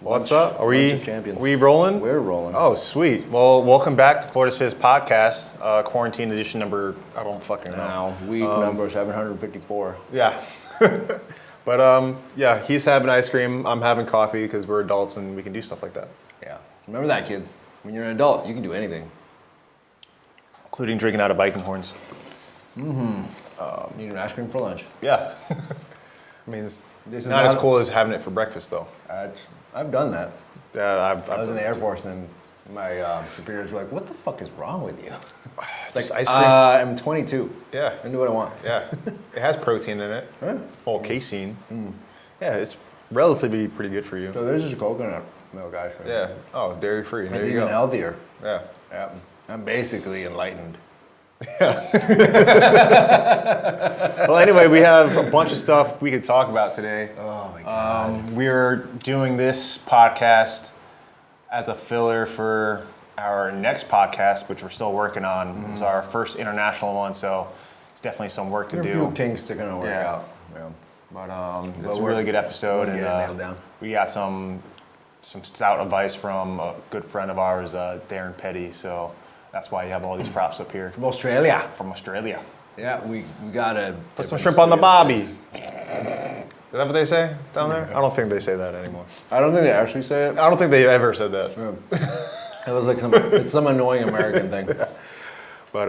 What's up? Are we champions. Rolling? We're rolling. Oh, sweet. Well, welcome back to Fittest podcast, quarantine edition number, I don't fucking know. Now, week number 754. Yeah. But yeah, he's having ice cream, I'm having coffee because we're adults and we can do stuff like that. Yeah. Remember that, kids. When you're an adult, you can do anything. Including drinking out of biking horns. Eating ice cream for lunch. Yeah. I mean, it's This is not as cool as having it for breakfast, though. I've done that. Yeah, I was in the Air Force and my superiors were like, what the fuck is wrong with you? It's like, ice cream. I'm 22. Yeah. I can do what I want. Yeah. It has protein in it. Yeah. Well, casein. Yeah, it's relatively pretty good for you. So there's just coconut milk ice cream. Yeah. Oh, dairy free. There It's you even go. healthier. Yeah. Yeah. I'm basically enlightened. Well, anyway, we have a bunch of stuff we could talk about today. Oh my God. We're doing this podcast as a filler for our next podcast, which we're still working on. It was our first international one, so it's definitely some work to There are do. a few kinks to kind of work Yeah. out. Yeah. But it's a really good episode, we'll and get it nailed down. we got some stout advice from a good friend of ours, Darren Petty. So that's why you have all these props up here From Australia. from Australia. Yeah, we gotta Put some different shrimp on the studio bobby. space. Is that what they say down there? I don't think they say that anymore. I don't think they actually say it. I don't think they ever said that. It was like it's some annoying American thing. But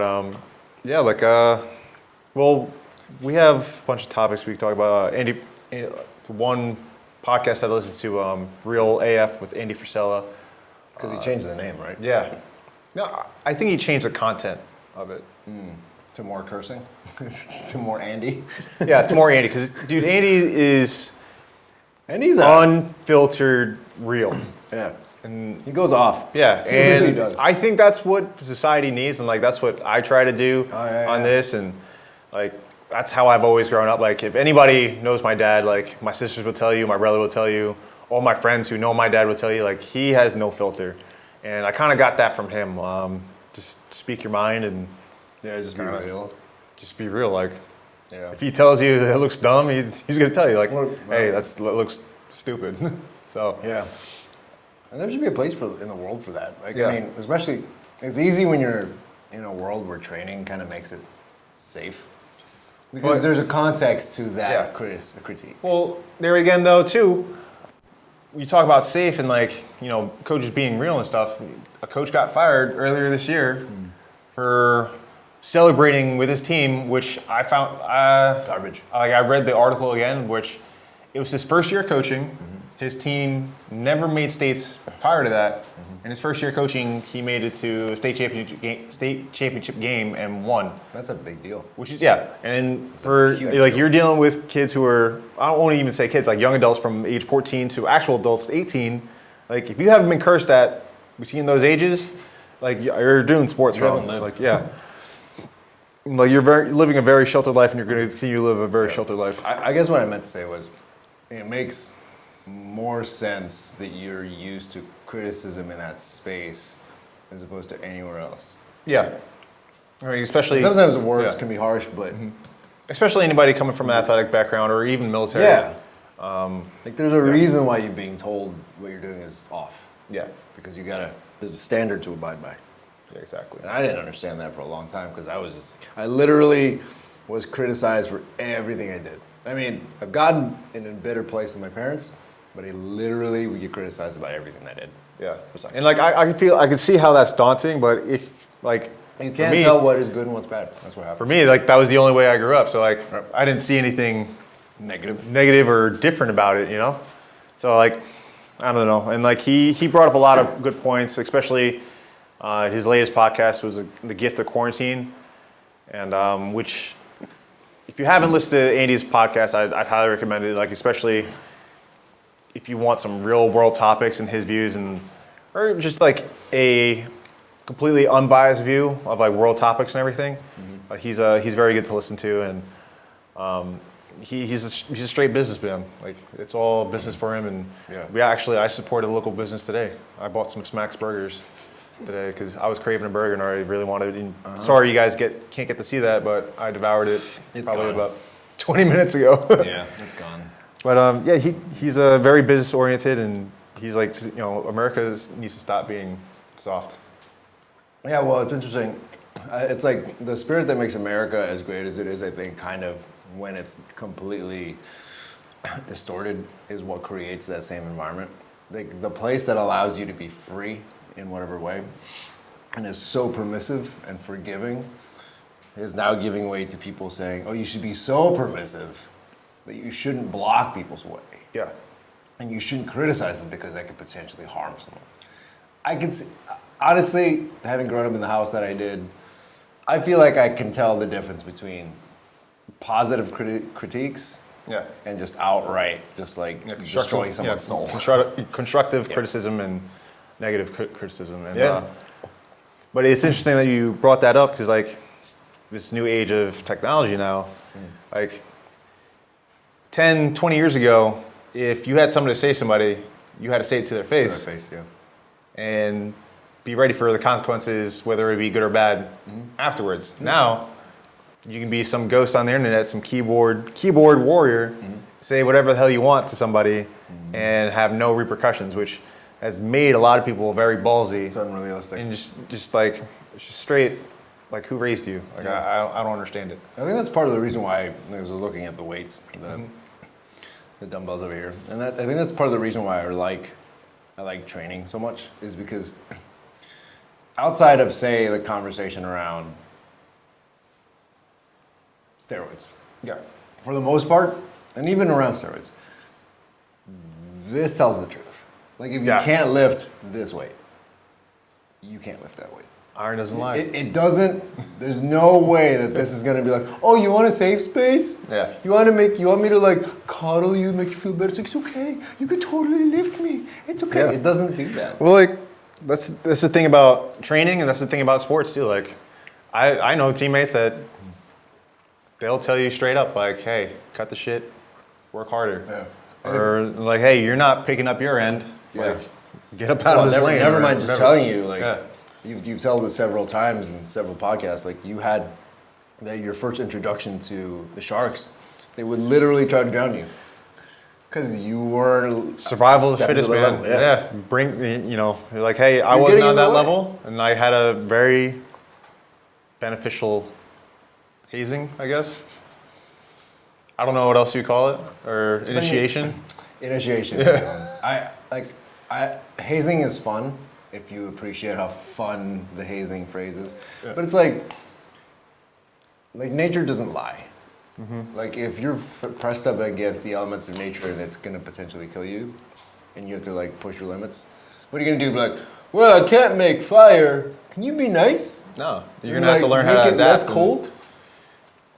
yeah, like well, we have a bunch of topics we can talk about. Andy, one podcast I listened to, Real AF with Andy Frisella. Because he changed the name, right? Yeah. No, I think he changed the content of it. To more cursing? To more Andy? Yeah, to more Andy, because dude, Andy is Andy's unfiltered real. Yeah. And He goes off. yeah, He really and does. I think that's what society needs, and like that's what I try to do yeah, on yeah. this, and like that's how I've always grown up. Like if anybody knows my dad, like my sisters will tell you, my brother will tell you, all my friends who know my dad will tell you, like he has no filter, and I kind of got that from him. Just speak your mind and Yeah, just be Kinda. real. just be real. Like Yeah. if he tells you that looks dumb, he's gonna tell you like, Well, hey, that looks stupid. So Yeah. And there should be a place in the world for that. Like, Yeah. I mean, especially, it's easy when you're in a world where training kind of makes it safe. Because But- there's a context to that Yeah. critique. Well, there again, though, too, you talk about safe and like, coaches being real and stuff. A coach got fired earlier this year for celebrating with his team, which I found Garbage. Like I read the article again, which it was his first year coaching. His team never made states prior to that. In his first year coaching, he made it to a state championship game and won. That's a big deal. Which is, yeah, and for, huge like, deal. you're dealing with kids who are, I don't want to even say kids, like young adults from age 14 to actual adults, 18. Like, if you haven't been cursed at between those ages, like, you're doing sports You wrong. haven't lived. Like, yeah. Like, you're living a very sheltered life, and you're going to continue to live a very sheltered life. I guess what I meant to say was, it makes more sense that you're used to criticism in that space as opposed to anywhere else. Yeah. I mean, especially... Sometimes the words yeah. can be harsh, but Especially anybody coming from an athletic background or even military. yeah. Like there's a reason why you're being told what you're doing is off. Yeah. Because there's a standard to abide by. Yeah, exactly. And I didn't understand that for a long time because I literally was criticized for everything I did. I mean, I've gotten in a better place with my parents, but I literally would get criticized about everything I did. Yeah. Precisely. And, like, I can see how that's daunting, but if, like... You for can't me- tell what is good and what's bad. That's what For happens. me, like, that was the only way I grew up. So, like, Right. I didn't see anything Negative. negative or different about it, So, like, I don't know. And, like, he brought up a lot of good points, especially his latest podcast was The Gift of Quarantine, and which, if you haven't listened to Andy's podcast, I'd highly recommend it, like, especially if you want some real world topics and his views, or just, like, a completely unbiased view of like world topics and everything. He's very good to listen to, and he's a straight businessman. Like it's all business for him, and Yeah. I supported a local business today. I bought some Smacks burgers today because I was craving a burger and I really wanted it. And sorry you guys can't get to see that, but I devoured it probably gone. about 20 minutes ago. Yeah, it's gone. But yeah, he's very business oriented, and he's like, America needs to stop being soft. Yeah, well, it's interesting. It's like the spirit that makes America as great as it is, I think, kind of when it's completely distorted is what creates that same environment. Like the place that allows you to be free in whatever way and is so permissive and forgiving is now giving way to people saying, oh, you should be so permissive that you shouldn't block people's way. Yeah. And you shouldn't criticize them because that could potentially harm someone. I can see, honestly, having grown up in the house that I did, I feel like I can tell the difference between positive critiques Yeah. and just outright, just like destroying someone's soul. Constructive criticism and negative criticism. And, but it's interesting that you brought that up because like this new age of technology now, like 10, 20 years ago, if you had something to say to somebody, you had to say it to their face. And be ready for the consequences, whether it be good or bad, afterwards. Now, you can be some ghost on the internet, some keyboard warrior, say whatever the hell you want to somebody, and have no repercussions, which has made a lot of people very ballsy. It's unrealistic. And just like, it's just straight, like who raised you? Like I don't understand it. I think that's part of the reason why I was looking at the weights, the dumbbells over here, and I think that's part of the reason why I like training so much is because outside of say the conversation around steroids, for the most part, and even around steroids, this tells the truth. Like if you can't lift this weight, you can't lift that weight. Iron doesn't lie. It doesn't. There's no way that this is gonna be like, oh, you want a safe space? Yeah. You want me to like cuddle you, make you feel better? It's okay. You can totally lift me. It's okay. Yeah. It doesn't do that. Well, like that's the thing about training, and that's the thing about sports too. Like, I know teammates that they'll tell you straight up, like, hey, cut the shit, work harder, or like, hey, you're not picking up your end. Like, get up out of this lane. Never mind just telling you, like, you've told us several times in several podcasts, like you had your first introduction to the Sharks, they would literally try to drown you. Because you were survival of the fittest, man. Yeah. You're like, hey, I wasn't on that level, and I had a very beneficial hazing, I guess. I don't know what else you call it, or initiation. Initiation. Yeah. Hazing is fun if you appreciate how fun the hazing phrase is, but it's like nature doesn't lie. Like if you're pressed up against the elements of nature that's going to potentially kill you, and you have to like push your limits, what are you going to do? Be like, well, I can't make fire. Can you be nice? No, you're going to have to learn how to adapt. Make it less cold.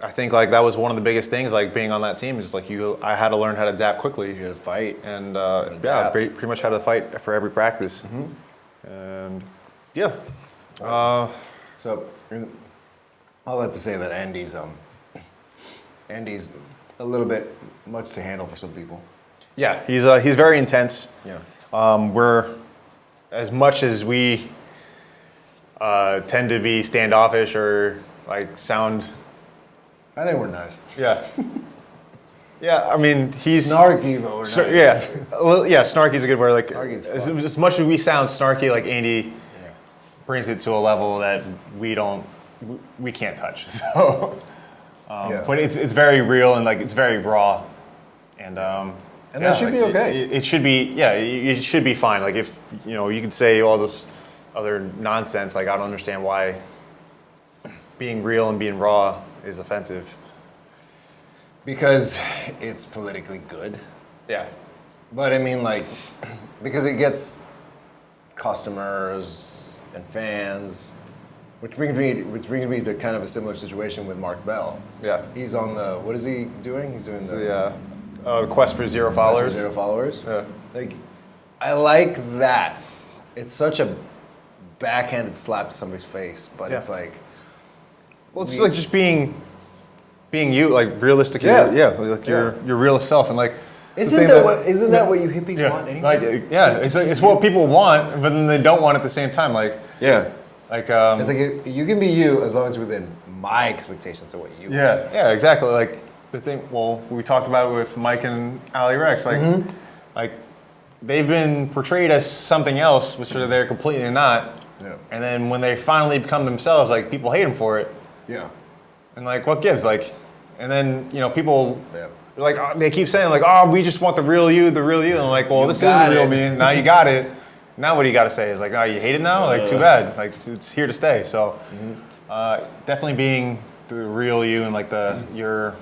I think like that was one of the biggest things, like being on that team, is like I had to learn how to adapt quickly. You had to fight, and pretty much had to fight for every practice. And so I'll have to say that Andy's a little bit much to handle for some people. Yeah, he's very intense. Yeah. We're, as much as we tend to be standoffish or like sound. I think we're nice. Yeah. Yeah, I mean, he's snarky, but we're nice. Snarky is a good word. Like as much as we sound snarky, like Andy brings it to a level that we can't touch. So, but it's very real and like it's very raw, and that should be okay. It should be, it should be fine. Like if you could say all this other nonsense, like I don't understand why being real and being raw is offensive. Because it's politically good. Yeah. But I mean, like, because it gets customers and fans, which brings me to kind of a similar situation with Mark Bell. Yeah. He's on what is he doing? He's doing the Quest for Zero Followers. Zero Followers. Yeah. Like, I like that. It's such a backhanded slap to somebody's face, but it's like. Well, it's like just being you, like realistic. Like your real self, and like. Isn't that what you hippies want anyway? Like, it's what people want, but then they don't want at the same time. Like it's like you can be you as long as within my expectations of what you want. Yeah, exactly. Like the thing. Well, we talked about it with Mike and Ali Rex. Like, like they've been portrayed as something else, which they're completely not. Yeah. And then when they finally become themselves, like people hate them for it. Yeah. And like, what gives? Like, and then people Yeah. like they keep saying like, oh, we just want the real you, the real you. And I'm like, well, You this is got the real it. me. Now you got it. Now what do you got to say? Is like, oh, you hate it now? Like, too bad. Like, it's here to stay. So, definitely being the real you and like your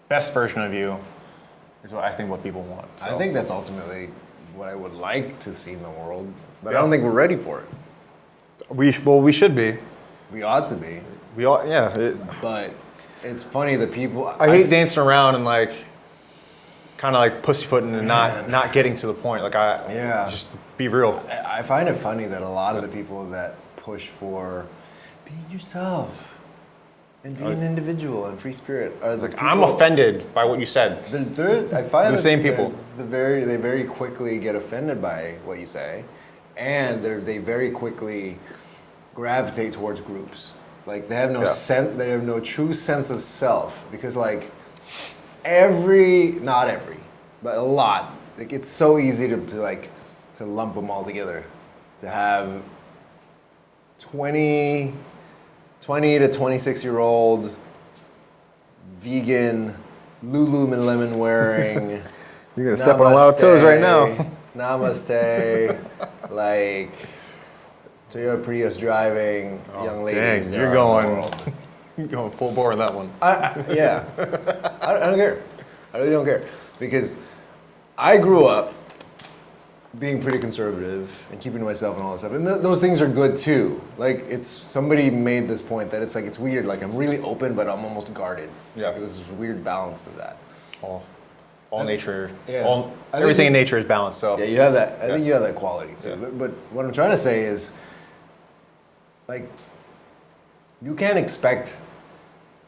best version of you is what I think what people want. So. I think that's ultimately what I would like to see in the world, but I don't think we're ready for it. We should be. We ought to be. We all, yeah. But it's funny the people. I hate dancing around and like, kind of like pussyfooting and not getting to the point. Like just be real. I find it funny that a lot of the people that push for being yourself and being an individual and free spirit are the people, I'm offended by what you said. I find the same people. They very quickly get offended by what you say, and they very quickly gravitate towards groups. Like they have no they have no true sense of self, because like not every, but a lot. Like it's so easy to lump them all together, to have 20 to 26-year-old vegan Lululemon wearing. You're gonna step on a lot of toes right now. Namaste, like Toyota Prius driving young ladies. Dang, you're going full bore on that one. Yeah, I don't care. I really don't care, because I grew up being pretty conservative and keeping to myself and all that stuff, and those things are good too. Like somebody made this point that it's weird. Like I'm really open, but I'm almost guarded. Yeah, there's this weird balance of that. All nature, Yeah. everything in nature is balanced. So yeah, you have that. I think you have that quality too. Yeah. But what I'm trying to say is, like, you can't expect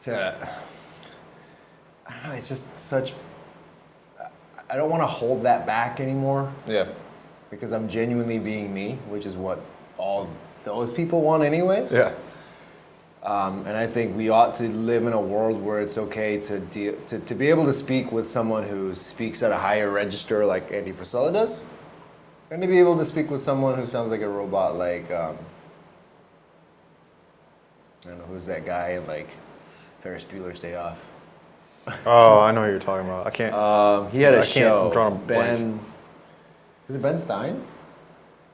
to. I don't know. It's just such. I don't want to hold that back anymore. Yeah. Because I'm genuinely being me, which is what all those people want, anyways. Yeah. And I think we ought to live in a world where it's okay to be able to speak with someone who speaks at a higher register, like Andy Frisella does, and to be able to speak with someone who sounds like a robot, like I don't know who's that guy in like Ferris Bueller's Day Off. Oh, I know what you're talking about. I can't. He had a I can't- show. I'm drawing a blank. Is it Ben Stein?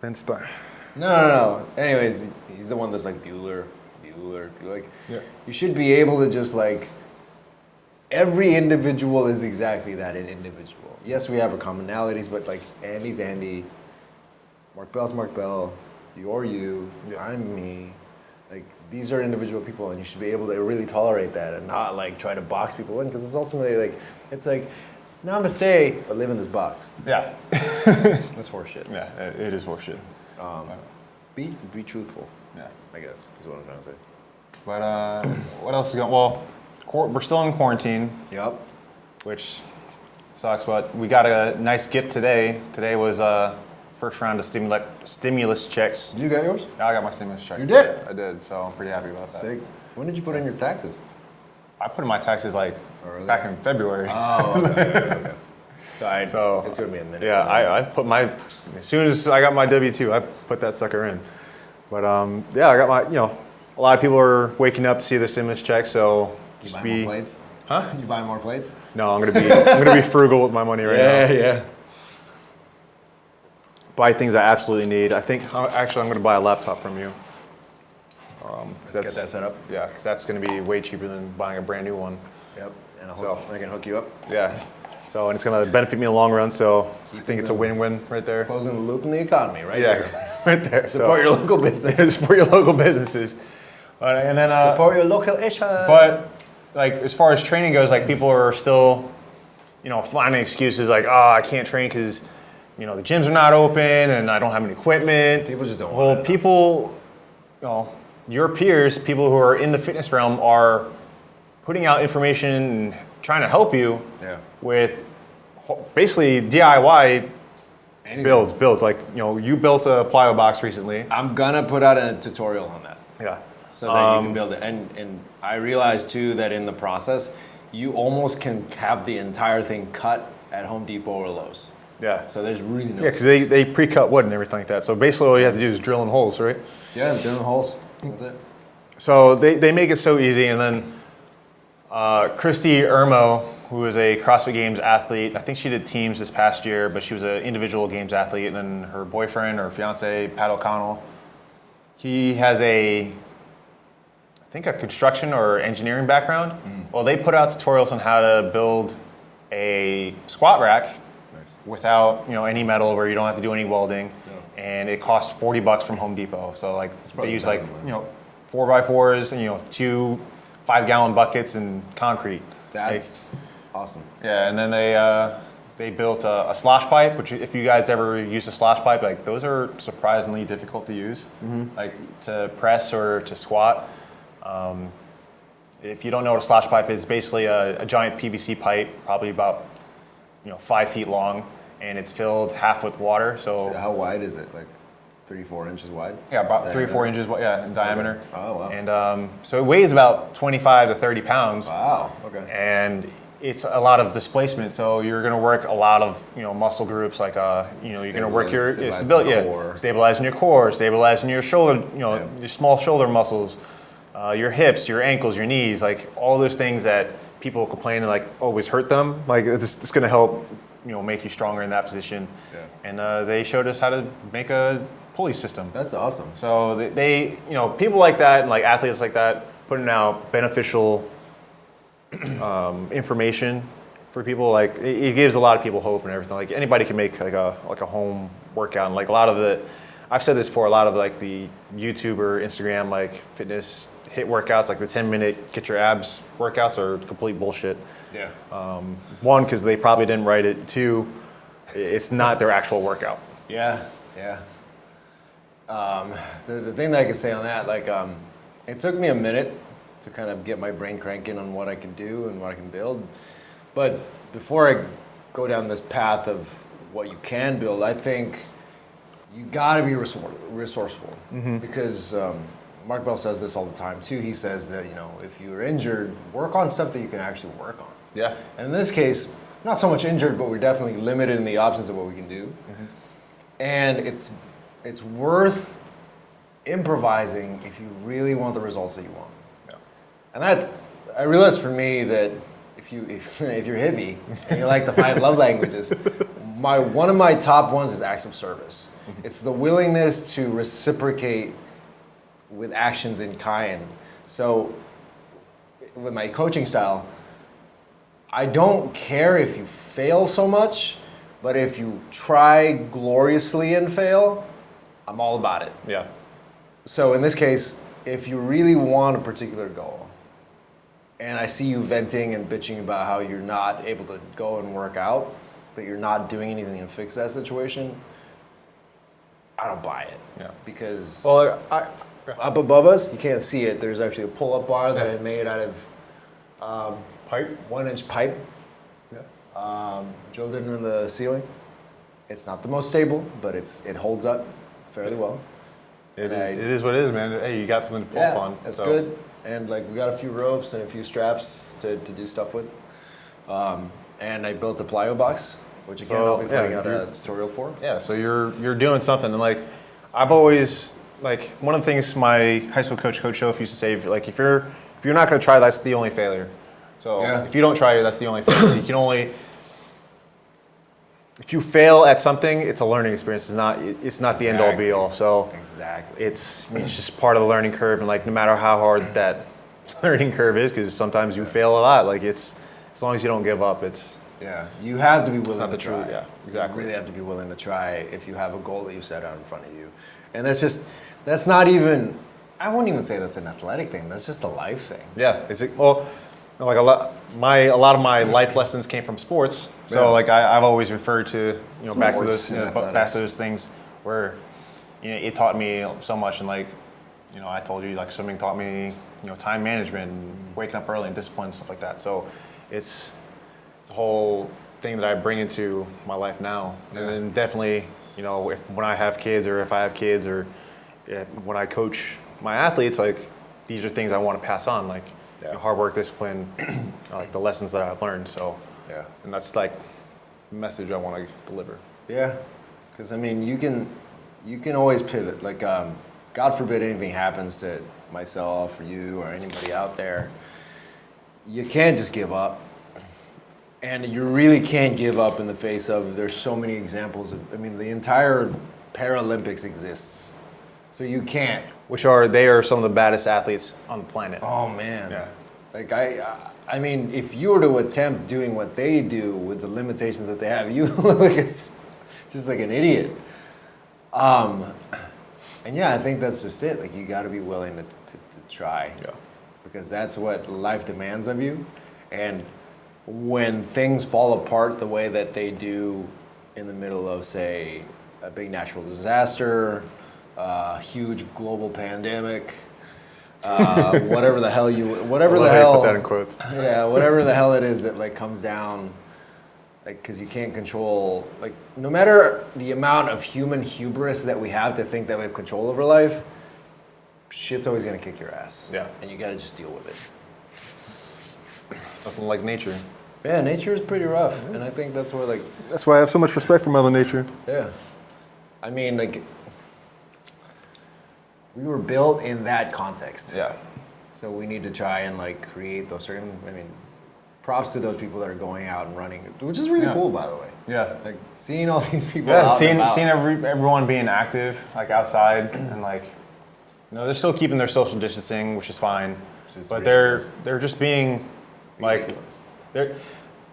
Ben Stein. No. Anyways, he's the one that's like Bueller. Like, Yeah. you should be able to just like. Every individual is exactly that, an individual. Yes, we have our commonalities, but like Andy's Andy, Mark Bell's Mark Bell, you're you, I'm me. Like these are individual people, and you should be able to really tolerate that and not like try to box people in, because it's ultimately like it's like namaste, but live in this box. Yeah. That's horseshit. Yeah, it is horseshit. Be truthful. Yeah. I guess is what I'm trying to say. But what else is going? Well, we're still in quarantine, Yep. which sucks. But we got a nice gift today. Today was first round of stimulus checks. You got yours? I got my stimulus check. You did? I did. So I'm pretty happy about that. Sick. When did you put in your taxes? I put in my taxes like really? back in February. Oh, okay. So it's gonna be a minute. Yeah, I put as soon as I got my W-2, I put that sucker in. But yeah, I got my, a lot of people are waking up to see the stimulus check, so You buy more plates? Huh? You buy more plates? No, I'm gonna be frugal with my money right now. Yeah. Buy things I absolutely need. I think actually I'm gonna buy a laptop from you. Let's get that set up. Yeah, because that's gonna be way cheaper than buying a brand new one. Yep. And So- I can hook you up. Yeah. So, and it's gonna benefit me in the long run. So I think it's a win-win right there. Closing the loop in the economy, right? Yeah, There. right there. Support your local business. Support your local businesses. And then Support your local ish. But like as far as training goes, like people are still, finding excuses like, oh, I can't train because, the gyms are not open and I don't have any equipment. People just don't Well, want it. people, your peers, people who are in the fitness realm, are putting out information and trying to help you with basically DIY builds. Like, you built a plyo box recently. I'm gonna put out a tutorial on that. Yeah. So that you can build it. And I realized too that in the process, you almost can have the entire thing cut at Home Depot or Lowe's. Yeah. So there's really no. Yeah, because they pre-cut wood and everything like that. So basically all you have to do is drill in holes, right? Yeah, drilling holes. That's it. So they make it so easy. And then Christy Ermo, who is a CrossFit Games athlete, I think she did teams this past year, but she was an individual games athlete. And then her boyfriend or fiance, Pat O'Connell, he has I think a construction or engineering background. Well, they put out tutorials on how to build a squat rack without any metal, where you don't have to do any welding, and it costs $40 from Home Depot. So like they use like 4x4s and 2 5-gallon buckets and concrete. That's awesome. Yeah, and then they built a slosh pipe, which if you guys ever use a slosh pipe, like those are surprisingly difficult to use, like to press or to squat. If you don't know what a slosh pipe is, basically a giant PVC pipe, probably about 5 feet long, and it's filled half with water. So how wide is it? Like 3-4 inches wide? Yeah, about 3 or 4 inches. Yeah, in diameter. Okay. Oh wow. And so it weighs about 25 to 30 pounds. Wow. Okay. And it's a lot of displacement. So you're going to work a lot of muscle groups, like you're going to work your stability, stabilizing your core, stabilizing your shoulder, your small shoulder muscles, your hips, your ankles, your knees, like all those things that people complain and like always hurt them. Like it's going to help make you stronger in that position. Yeah. And they showed us how to make a pulley system. That's awesome. So they people like that and like athletes like that putting out beneficial information for people, like it gives a lot of people hope and everything. Like anybody can make like a home workout, and like a lot of the, I've said this before, a lot of like the YouTube or Instagram like fitness hit workouts, like the 10-minute get your abs workouts, are complete bullshit. Yeah. One, because they probably didn't write it. Two, it's not their actual workout. Yeah. Yeah. The thing that I can say on that, like, it took me a minute to kind of get my brain cranking on what I can do and what I can build. But before I go down this path of what you can build, I think you got to be resourceful. Because Mark Bell says this all the time too. He says that if you're injured, work on stuff that you can actually work on. Yeah. And in this case, not so much injured, but we're definitely limited in the options of what we can do. And it's worth improvising if you really want the results that you want. Yeah. And I realized for me that if you're hippie and you like the 5 love languages, one of my top ones is acts of service. It's the willingness to reciprocate with actions in kind. So with my coaching style, I don't care if you fail so much, but if you try gloriously and fail, I'm all about it. Yeah. So in this case, if you really want a particular goal, and I see you venting and bitching about how you're not able to go and work out, but you're not doing anything to fix that situation, I don't buy it. Yeah. Because up above us, you can't see it, there's actually a pull-up bar that I made out of pipe, 1-inch pipe, drilled into the ceiling. It's not the most stable, but it holds up fairly well. It is what it is, man. Hey, you got something to pull up on. That's good. And like we got a few ropes and a few straps to do stuff with. And I built a plyo box, which again I'll be putting out a tutorial for. Yeah, so you're doing something, and like I've always, like, one of the things my high school coach, Coach Schoaf, used to say, like if you're not going to try, that's the only failure. So if you don't try, that's the only failure. You can only, if you fail at something, it's a learning experience. It's not the end all be all. So exactly, it's just part of the learning curve, and like no matter how hard that learning curve is, because sometimes you fail a lot. Like it's, as long as you don't give up, it's. Yeah, you have to be willing to try. Yeah, exactly. You really have to be willing to try if you have a goal that you set out in front of you. And that's not even, I wouldn't even say that's an athletic thing. That's just a life thing. Yeah, like a lot of my life lessons came from sports. So like I've always referred to back to those things where it taught me so much, and like I told you, like swimming taught me time management, and waking up early and discipline and stuff like that. So it's a whole thing that I bring into my life now. And then definitely when I have kids, or if I have kids, or when I coach my athletes, like these are things I want to pass on, like hard work, discipline, like the lessons that I've learned. So and that's like message I want to deliver. Yeah, because I mean, you can always pivot. Like, God forbid anything happens to myself or you or anybody out there, you can't just give up. And you really can't give up in the face of, there's so many examples of, I mean, the entire Paralympics exists. So you can't. They are some of the baddest athletes on the planet. Oh man. Yeah. Like I mean, if you were to attempt doing what they do with the limitations that they have, you look like just like an idiot. And yeah, I think that's just it. Like, you got to be willing to try. Yeah. Because that's what life demands of you. And when things fall apart the way that they do in the middle of, say, a big natural disaster, a huge global pandemic, whatever the hell whatever the hell, put that in quotes. Yeah, whatever the hell it is that like comes down, like, because you can't control, like, no matter the amount of human hubris that we have to think that we have control over life, shit's always gonna kick your ass. Yeah. And you gotta just deal with it. Nothing like nature. Yeah, nature is pretty rough, and I think that's where, like, That's why I have so much respect for Mother Nature. yeah, I mean, like, we were built in that context. Yeah. So we need to try and like create those certain. I mean, props to those people that are going out and running, which is really cool, by the way. Yeah. Like seeing all these people. Yeah, out seeing and about. everyone being active, like outside, and like, they're still keeping their social distancing, which is fine. But ridiculous. they're just being like, Ridiculous.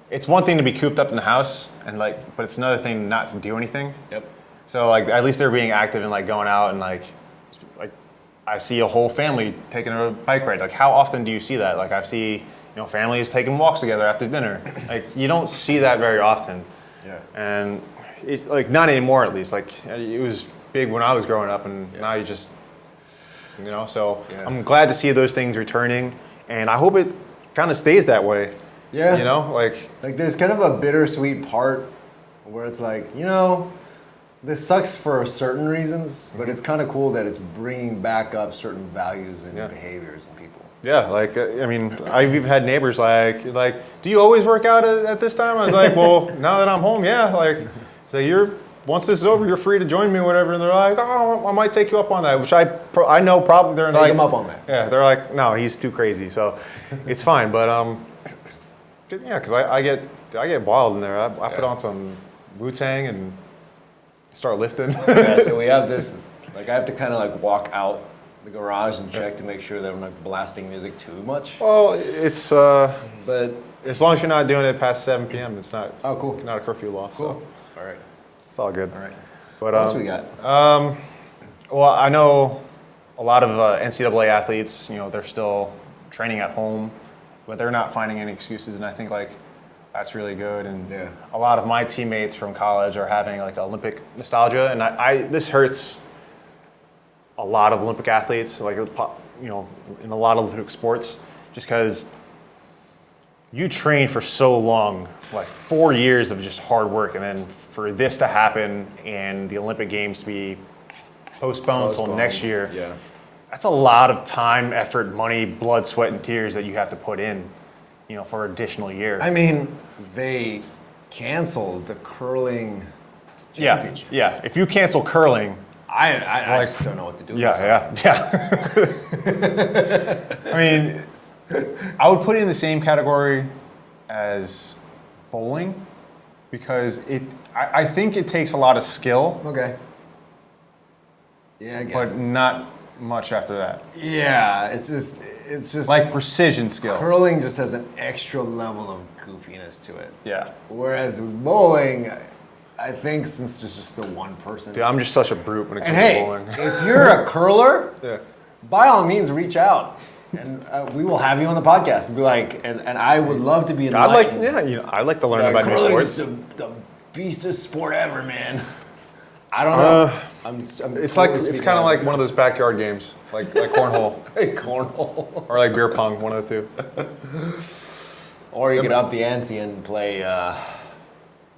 it's one thing to be cooped up in the house, and like, but it's another thing not to do anything. Yep. So like, at least they're being active and like going out and like I see a whole family taking a bike ride. Like, how often do you see that? Like, I see, families taking walks together after dinner. Like, you don't see that very often. Yeah. And it, like, not anymore at least. Like, it was big when I was growing up, and now you just, So Yeah. I'm glad to see those things returning, and I hope it kind of stays that way. Yeah. Like there's kind of a bittersweet part where it's like, this sucks for certain reasons, but it's kind of cool that it's bringing back up certain values and behaviors in people. Yeah, like, I mean, I've even had neighbors like, do you always work out at this time? I was like, well, now that I'm home, yeah. Like, so once this is over, you're free to join me, whatever. And they're like, oh, I might take you up on that, which I know probably they're Take like, them up on that. Yeah, they're like, no, he's too crazy. So it's fine, but yeah, because I get wild in there. I put on some Wu-Tang and start lifting. Yeah, so we have this, like, I have to kind of like walk out the garage and check to make sure that I'm not blasting music too much. Well, it's But as long as you're not doing it past 7 p.m., it's not. Oh, cool. Not a curfew law. Cool. So All right. it's all good. All right. But What else we got? well, I know a lot of NCAA athletes. They're still training at home, but they're not finding any excuses, and I think like that's really good. And Yeah. a lot of my teammates from college are having like Olympic nostalgia, and this hurts a lot of Olympic athletes, like in a lot of Olympic sports, just because you train for so long, like 4 years of just hard work, and then for this to happen and the Olympic Games to be postponed until next year, Yeah. that's a lot of time, effort, money, blood, sweat, and tears that you have to put in, for an additional year. I mean, they canceled the curling championships. Yeah. If you cancel curling, I Like- just don't know what to do with yeah. I mean, I would put it in the same category as bowling, because I think it takes a lot of skill, Okay. Yeah, I guess. but not much after that. Yeah, it's just Like precision skill. curling just has an extra level of goofiness to it. Yeah. Whereas with bowling, I think since it's just the one person. Dude, I'm just such a brute when it And comes to hey, bowling. if you're a curler, Yeah. by all means reach out. And we will have you on the podcast and be like, and I would love to be I'd like, enlightened. I'd like to learn about new curling is sports. the beastest sport ever, man. I don't know. I'm It's totally like it's speaking kind of out like of one of those backyard games, like cornhole this. Cornhole. or like beer pong, one of the two. Or you get up the ante and play.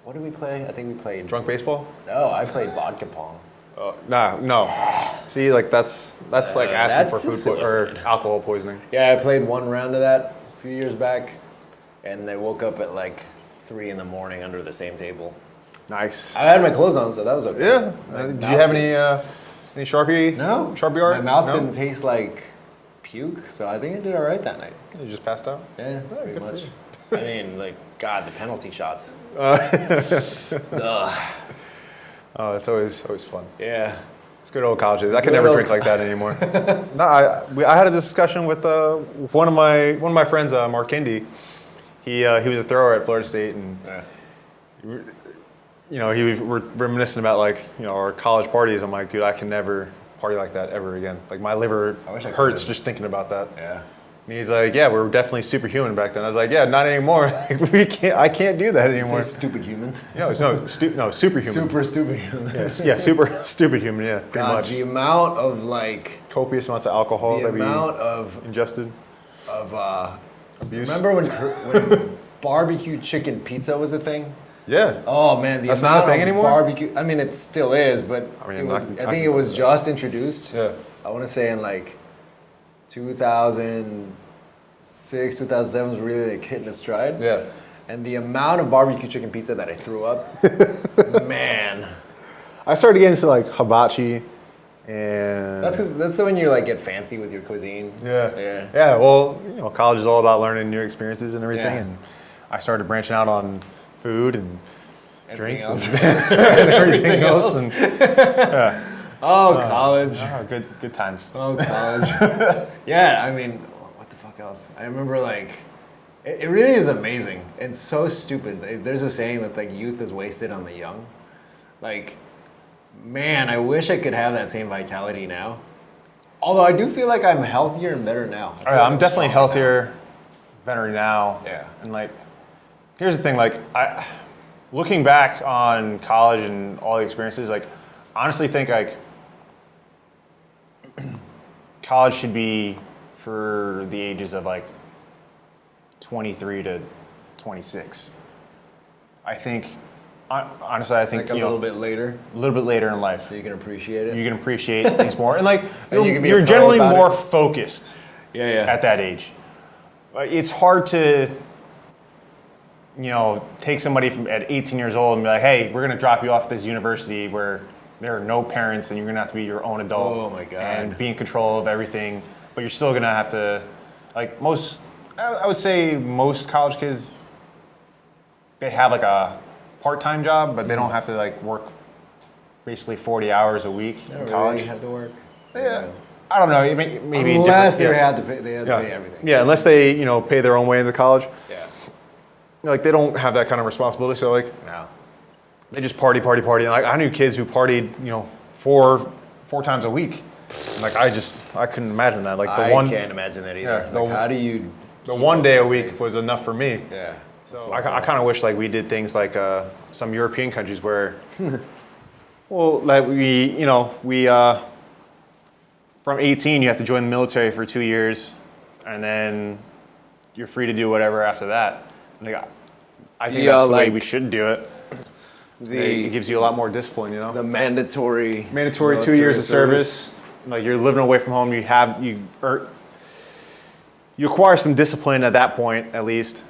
What did we play? I think we played. Drunk baseball? No, I played vodka pong. No. See, like that's like asking that's for food just or suicide. alcohol poisoning. Yeah, I played one round of that a few years back, and I woke up at like 3 in the morning under the same table. Nice. I had my clothes on, so that was okay. Yeah. My Did you mouth have didn't- any Sharpie? No. Sharpie art? My mouth No? didn't taste like puke, so I think I did all right that night. You just passed out? Yeah, pretty good for much. you. I mean, like, God, the penalty shots. Oh, it's always fun. Yeah. It's good old college days. I could Good never old drink like that anymore. No, I had a discussion with one of my friends, Mark Kindy. He was a thrower at Florida State, and he was reminiscing about our college parties. I'm like, dude, I can never party like that ever again. Like my liver I wish I hurts could. just thinking about that. Yeah. And he's like, yeah, we were definitely superhuman back then. I was like, yeah, not anymore. I can't do that anymore. Say stupid human. No, superhuman. Super stupid human. Yeah, super stupid human. Yeah, pretty God, much. the amount of like Copious amounts of alcohol the that we amount of ingested. Abuse. Remember when barbecue chicken pizza was a thing? Yeah. Oh man, the That's not a amount thing of anymore? barbecue. I mean, it still is, but I mean, it was. I I think can- it was just introduced. Yeah. I want to say in like 2006, 2007 was really like hitting its stride. Yeah. And the amount of barbecue chicken pizza that I threw up, man. I started getting into like hibachi, and That's when you like get fancy with your cuisine. yeah. Well, college is all about learning new experiences and everything, Yeah. and I started branching out on food and Everything drinks else. and everything else. And yeah. Oh, college. Good times. Oh, college. Yeah, I mean, what the fuck else? I remember like, it really is amazing and so stupid. There's a saying that like youth is wasted on the young. Like, man, I wish I could have that same vitality now. Although I do feel like I'm healthier and better now. I feel like I'm definitely stronger healthier, better now. Yeah. And like, here's the thing, like looking back on college and all the experiences, like honestly think like college should be for the ages of like 23 to 26. I think, honestly, I think Like a little bit later, a little bit later in life, so you can appreciate it. you can appreciate things more, and like And you can be a you're pro generally about more it. focused Yeah. at that age. It's hard to, take somebody from at 18 years old and be like, hey, we're gonna drop you off at this university where there are no parents and you're gonna have to be your own adult. Oh my God. And be in control of everything, but you're still gonna have to, like I would say most college kids, they have like a part-time job, but they don't have to like work basically 40 hours a week in college. Really have to work. Yeah. I don't know, maybe Unless different- they yeah. had to pay, they had to pay everything. Yeah, unless they, pay their own way into college. Yeah. Like they don't have that kind of responsibility, so like No. they just party. And like I knew kids who partied, four times a week. And, like I couldn't imagine that. Like I can't imagine that either. Yeah, Like, how do you? the keep one up day a with week this? was enough for me. Yeah. So I kind of wish like we did things like some European countries where, well, like we from 18 you have to join the military for 2 years, and then you're free to do whatever after that. Like, I think that's the way we should do it. It gives you a lot more discipline, The mandatory. Mandatory 2 years of service. Like you're living away from home. You acquire some discipline at that point, at least,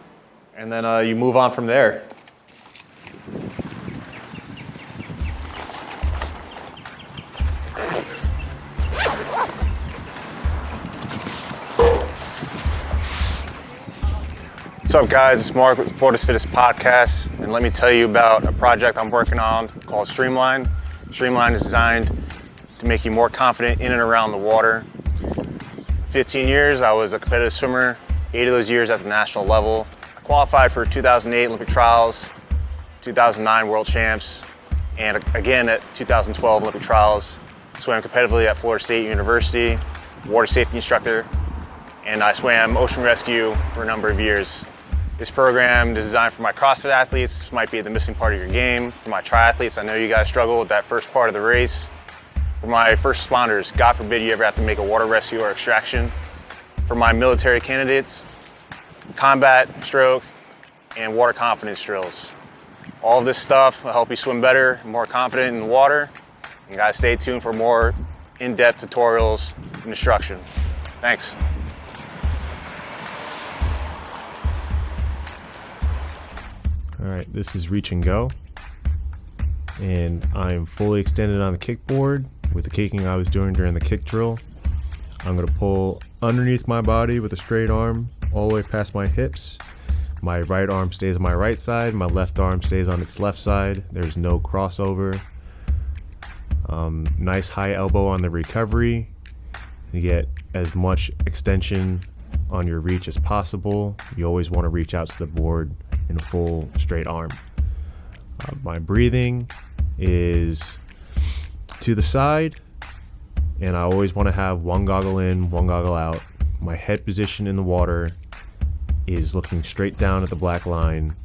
and then you move on from there. What's up, guys? It's Mark with Fittest podcast, and let me tell you about a project I'm working on called Streamline. Streamline is designed to make you more confident in and around the water. 15 years, I was a competitive swimmer, 8 of those years at the national level. I qualified for 2008 Olympic trials, 2009 World Champs, and again at 2012 Olympic trials. Swam competitively at Florida State University, water safety instructor, and I swam ocean rescue for a number of years. This program is designed for my CrossFit athletes. This might be the missing part of your game. For my triathletes, I know you guys struggle with that first part of the race. For my first responders, God forbid you ever have to make a water rescue or extraction. For my military candidates, combat, stroke, and water confidence drills. All of this stuff will help you swim better, more confident in the water. And guys, stay tuned for more in-depth tutorials and instruction. Thanks. All right, this is reach and go. And I'm fully extended on the kickboard with the kicking I was doing during the kick drill. I'm gonna pull underneath my body with a straight arm all the way past my hips. My right arm stays on my right side, my left arm stays on its left side. There's no crossover. Nice high elbow on the recovery. You get as much extension on your reach as possible. You always want to reach out to the board in a full straight arm. My breathing is to the side, and I always want to have one goggle in, one goggle out. My head position in the water is looking straight down at the black line.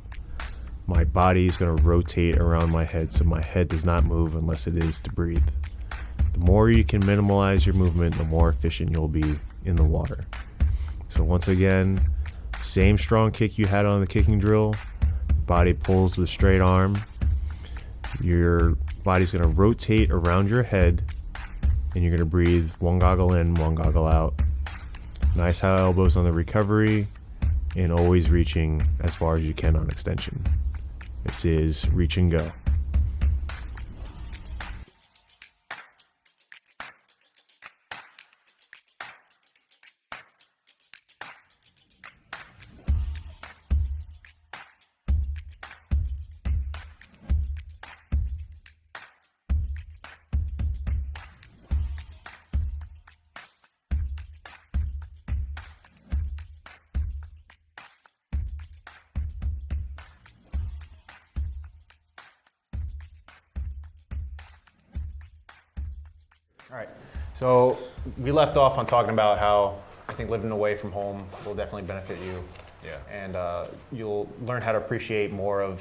My body is going to rotate around my head, so my head does not move unless it is to breathe. The more you can minimize your movement, the more efficient you'll be in the water. So once again, same strong kick you had on the kicking drill. Body pulls with straight arm. Your body's going to rotate around your head, and you're going to breathe one goggle in, one goggle out. Nice high elbows on the recovery, and always reaching as far as you can on extension. This is reach and go. All right, so we left off on talking about how I think living away from home will definitely benefit you. Yeah. And you'll learn how to appreciate more of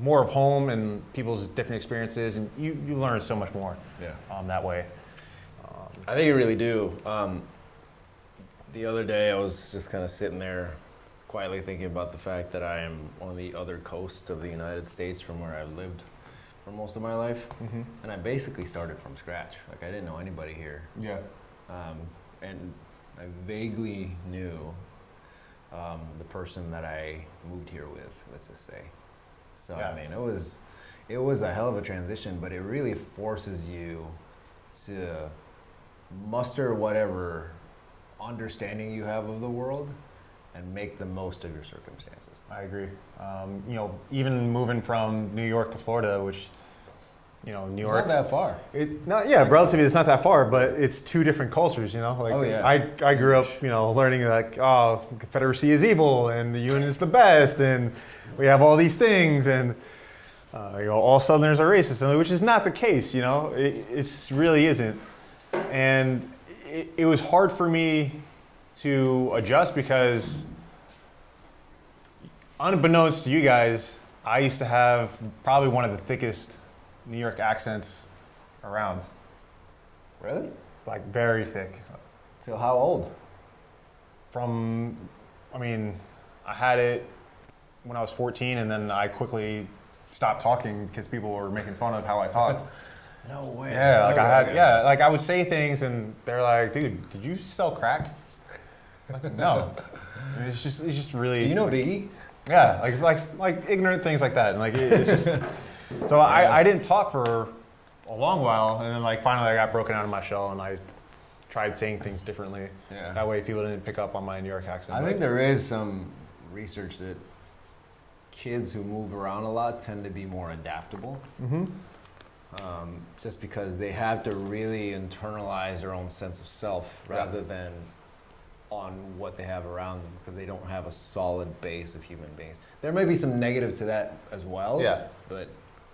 home and people's different experiences, and you learn so much more. Yeah. That way. I think you really do. The other day I was just kind of sitting there quietly thinking about the fact that I am on the other coast of the United States from where I've lived for most of my life. Mm-hmm. And I basically started from scratch. Like, I didn't know anybody here. Yeah. And I vaguely knew the person that I moved here with, let's just say. So, Yeah. I mean, it was a hell of a transition, but it really forces you to muster whatever understanding you have of the world and make the most of your circumstances. I agree. Even moving from New York to Florida, which, New It's York. not that far. It's not, yeah, relatively it's not that far, but it's two different cultures, Like, Oh, yeah. I grew up, learning like, oh, Confederacy is evil and the Union is the best, and we have all these things, and all Southerners are racist, which is not the case, It just really isn't, and it was hard for me to adjust because, unbeknownst to you guys, I used to have probably one of the thickest New York accents around. Really? Like, very thick. So how old? I had it when I was 14, and then I quickly stopped talking because people were making fun of how I talked. No way. Yeah, I would say things, and they're like, "Dude, did you sell crack?" Like, no. It's just really. Do you know Biggie? Yeah, like ignorant things like that, and it's just. So I didn't talk for a long while, and then finally I got broken out of my shell, and I tried saying things differently. Yeah. That way people didn't pick up on my New York accent. I think there is some research that kids who move around a lot tend to be more adaptable. Mm-hmm. Just because they have to really internalize their own sense of self rather than on what they have around them, because they don't have a solid base of human beings. There may be some negative to that as well. Yeah. But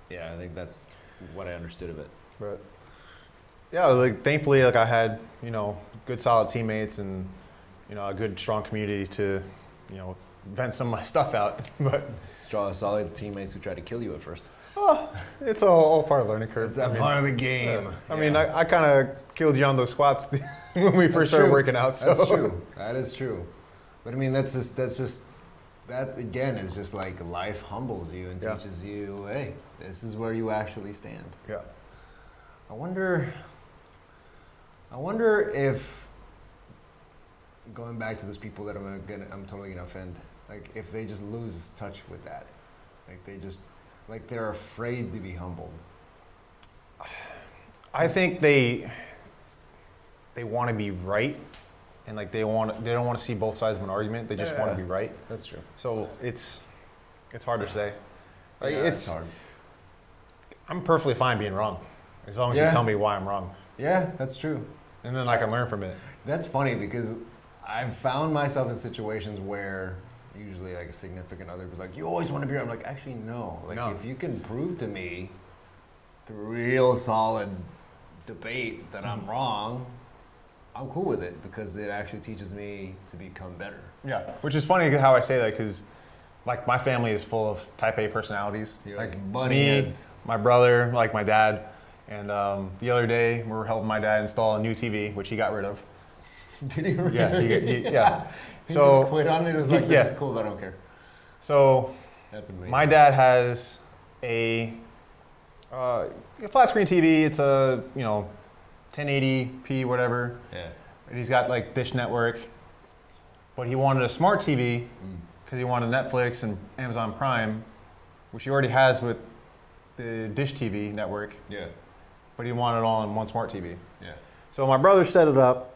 yeah, I think that's what I understood of it. But yeah, thankfully, I had good solid teammates and a good strong community to vent some of my stuff out. But Solid teammates who tried to kill you at first. it's all part of the learning curve. Part of the game. I kind of killed you on those squats when we first started working out. So. That's true. That is true. But that again is just like life humbles you and teaches you, hey, this is where you actually stand. Yeah. I wonder if, going back to those people that I'm totally gonna offend, Like if they just lose touch with that, like they're afraid to be humbled. I think they want to be right, and like they don't want to see both sides of an argument. They just want to be right. That's true. So it's hard to say. Like, Yeah, it's hard. I'm perfectly fine being wrong, as long as you tell me why I'm wrong, Yeah, that's true. and then I can learn from it. That's funny because I've found myself in situations where usually like a significant other was like, "You always want to be right." I'm like, actually, no. Like No. if you can prove to me through real solid debate that I'm wrong, I'm cool with it because it actually teaches me to become better. Yeah, which is funny how I say that because, like, my family is full of Type A personalities. You're like buddy me, heads. my brother, like my dad, and the other day we were helping my dad install a new TV, which he got rid of. Did he really? Yeah, yeah. He So just quit on it. It was like, yeah. this is cool, but I don't care. So That's amazing. my dad has a flat screen TV. It's a 1080p whatever. Yeah. And he's got like Dish Network, but he wanted a smart TV because he wanted Netflix and Amazon Prime, which he already has with the Dish TV network, Yeah. but he wanted it all on one smart TV. Yeah. So my brother set it up,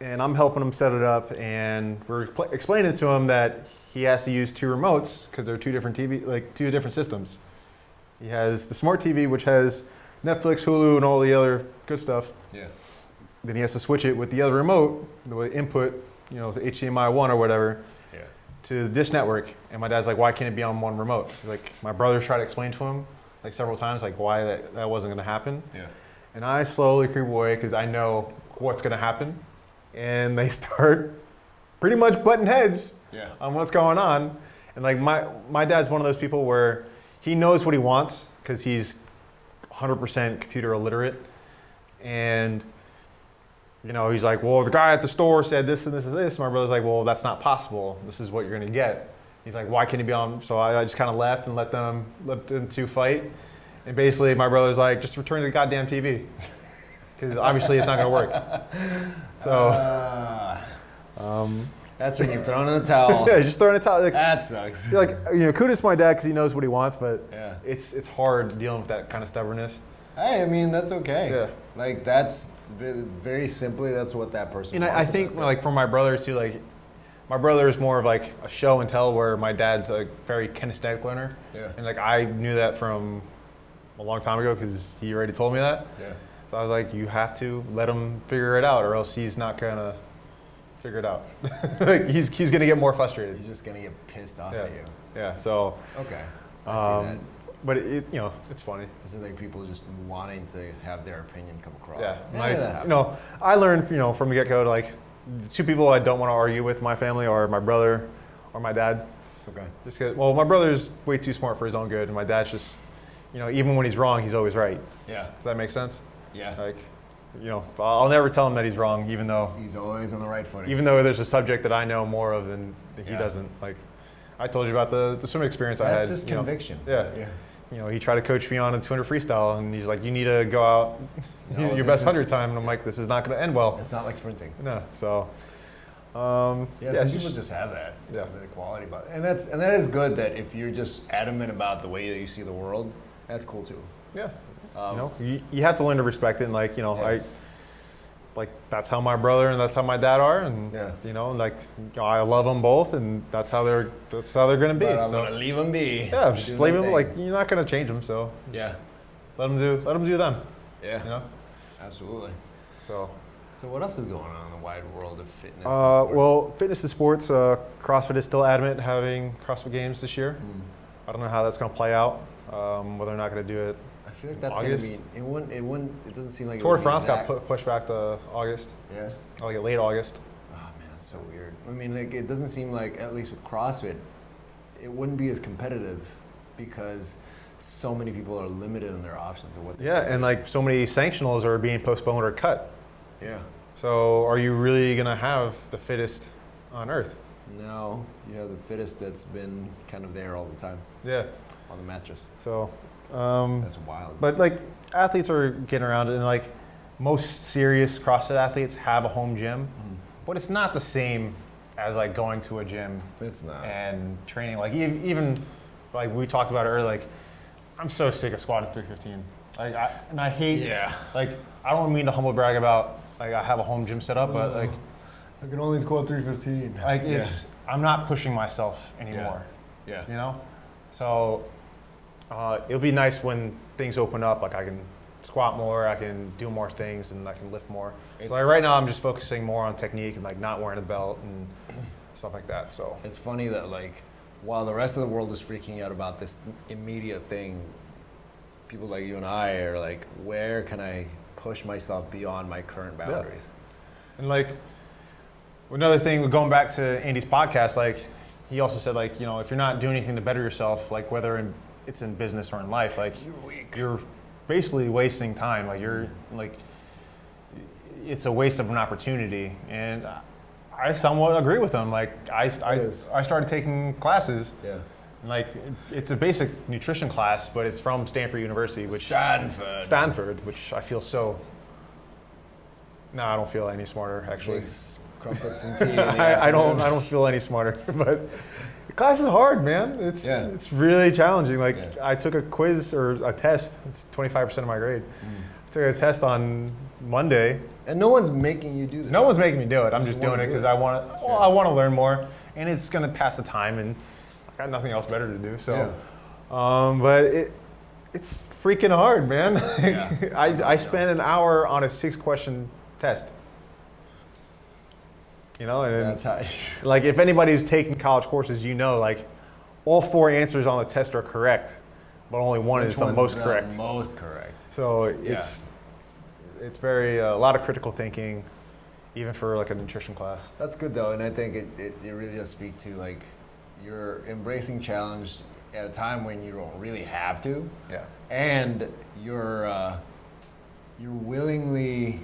and I'm helping him set it up, and we're explaining to him that he has to use two remotes because they're two different systems. He has the smart TV, which has Netflix, Hulu, and all the other good stuff. Yeah. Then he has to switch it with the other remote, the input, the HDMI 1 or whatever, Yeah. to the Dish Network. And my dad's like, why can't it be on one remote? Like, my brother tried to explain to him like several times, like why that wasn't going to happen. Yeah. And I slowly creep away because I know what's going to happen. And they start pretty much butting heads Yeah. on what's going on. And like my dad's one of those people where he knows what he wants because he's 100% computer illiterate. And he's like, well, the guy at the store said this and this and this. My brother's like, well, that's not possible. This is what you're going to get. He's like, why can't he be on? So I just kind of left and let them two fight. And basically my brother's like, just return the goddamn TV. Because obviously it's not going to work. So that's when you're throwing in the towel. yeah, just throwing a towel. Like, That sucks. kudos to my dad because he knows what he wants, but Yeah. it's hard dealing with that kind of stubbornness. Hey, I mean, that's okay. Yeah. Like, that's very simply, that's what that person And wants. I think That's it. like for my brother too, like my brother is more of like a show and tell, where my dad's a very kinesthetic learner. Yeah. And like I knew that from a long time ago because he already told me that. Yeah. So I was like, you have to let him figure it out, or else he's not gonna figure it out. Like he's gonna get more frustrated. He's just going to get pissed off Yeah. at you. Yeah. So, Okay. I see that. but it's funny. This is like people just wanting to have their opinion come across. Yeah. that happens. I learned from the get go, like the two people I don't want to argue with in my family are my brother or my dad. Okay. Just 'cause, well, my brother's way too smart for his own good, and my dad's just, even when he's wrong, he's always right. Yeah. Does that make sense? Yeah. Like, I'll never tell him that he's wrong, even though He's always on the right footing. there's a subject that I know more of than he Yeah. doesn't. Like, I told you about the swimming experience I had. That's his conviction. Yeah. He tried to coach me on a 200 freestyle, and he's like, you need to go out No, your this best is- 100 time. And I'm like, this is not going to end well. It's not like sprinting. No. So, Yeah, yeah, some it's people just- just have that. Yeah. The quality about it. And that is good that if you're just adamant about the way that you see the world, that's cool too. yeah. Um, You have to learn to respect it. And like, that's how my brother and that's how my dad are. And, Yeah. I love them both, and that's how they're going to be. But I'm So, gonna leave them be. yeah, just Do leave their them, thing. like, you're not going to change them. So Yeah. let them do them, Yeah. Absolutely. So, So what else is going on in the wide world of fitness? and sports? well, fitness and sports, CrossFit is still adamant having CrossFit Games this year. I don't know how that's going to play out, whether or not going to do it. I feel like that's August? gonna be. It doesn't seem like Tour it de would be France got exact- pushed back to August, Yeah. like late August. Oh man, that's so weird. I mean, like it doesn't seem like, at least with CrossFit, it wouldn't be as competitive because so many people are limited in their options of what. They Yeah, can and do. like so many sanctionals are being postponed or cut. Yeah. So are you really going to have the fittest on earth? No, you have the fittest that's been kind of there all the time Yeah. on the mattress. So, That's wild. but like athletes are getting around it, and like most serious CrossFit athletes have a home gym, but it's not the same as like going to a gym It's not. and training. Like even like we talked about it earlier. Like I'm so sick of squatting 315. Like I hate. Yeah. Like I don't mean to humble brag about like I have a home gym set up, but like I can only squat 315. like it's I'm not pushing myself anymore. Yeah. You know, so it'll be nice when things open up. Like I can squat more, I can do more things, and I can lift more. So like right now, I'm just focusing more on technique and like not wearing a belt and stuff like that. So It's funny that like while the rest of the world is freaking out about this immediate thing, people like you and I are like, where can I push myself beyond my current boundaries? and like another thing, going back to Andy's podcast, like he also said like if you're not doing anything to better yourself, like whether it's in business or in life, like you're basically wasting time. Like you're like it's a waste of an opportunity, and I somewhat agree with them. Like I started taking classes. Yeah. Like it's a basic nutrition class, but it's from Stanford University, which Stanford, which I feel so. No, I don't feel any smarter actually. Drinks, crumpets and tea. in the I don't afternoon. feel any smarter, but the class is hard, man. It's really challenging. Like I took a quiz or a test. It's 25% of my grade. I took a test on Monday. And no one's making you do this. No one's making me do it. I'm just doing wanna it do because it. I want to. Well, I want to learn more, and it's gonna pass the time, and I got nothing else better to do. So, but it's freaking hard, man. I spent an hour on a 6-question test. And That's how. like if anybody's taking college courses, like all 4 answers on the test are correct, but only one is the most correct. Most correct. So it's very a lot of critical thinking, even for like a nutrition class. That's good though, and I think it really does speak to like you're embracing challenge at a time when you don't really have to. Yeah. And you're willingly